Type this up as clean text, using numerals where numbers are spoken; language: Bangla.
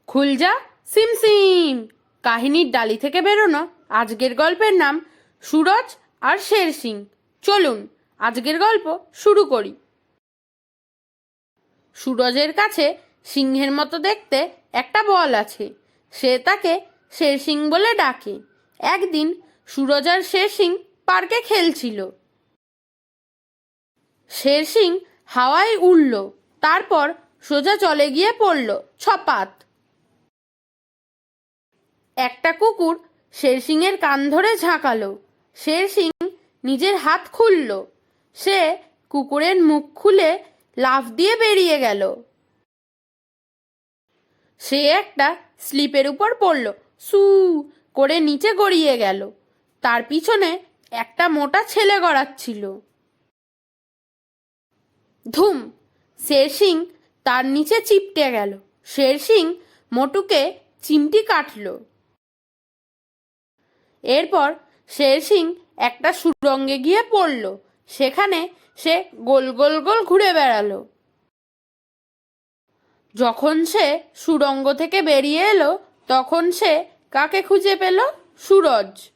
খুল যা সিমসিম। কাহিনীর ডালি থেকে বেরোনো আজকের গল্পের নাম সুরজ আর শের সিং। চলুন আজকের গল্প শুরু করি। সুরজের কাছে সিংহের মতো দেখতে একটা বল আছে। সে তাকে শের সিং বলে ডাকে। একদিন সুরজ আর শের সিং পার্কে খেলছিল। শের সিং হাওয়ায় উড়ল, তারপর সোজা চলে গিয়ে পড়ল ছপাত। একটা কুকুর শের সিংয়ের কান ধরে ঝাঁকালো। শের সিং নিজের হাত খুলল। সে কুকুরের মুখ খুলে লাফ দিয়ে বেরিয়ে গেল। সে একটা স্লিপের উপর পড়ল, সু করে নিচে গড়িয়ে গেল। তার পিছনে একটা মোটা ছেলে গড়াচ্ছিল। ধুম! শের সিং তার নিচে চিপটে গেল। শের সিং মোটুকে চিমটি কাটল। এরপর শের সিং একটা সুড়ঙ্গে গিয়ে পড়ল। সেখানে সে গোল গোল গোল ঘুরে বেড়ালো। যখন সে সুড়ঙ্গ থেকে বেরিয়ে এলো, তখন সে কাকে খুঁজে পেল? সুরজ।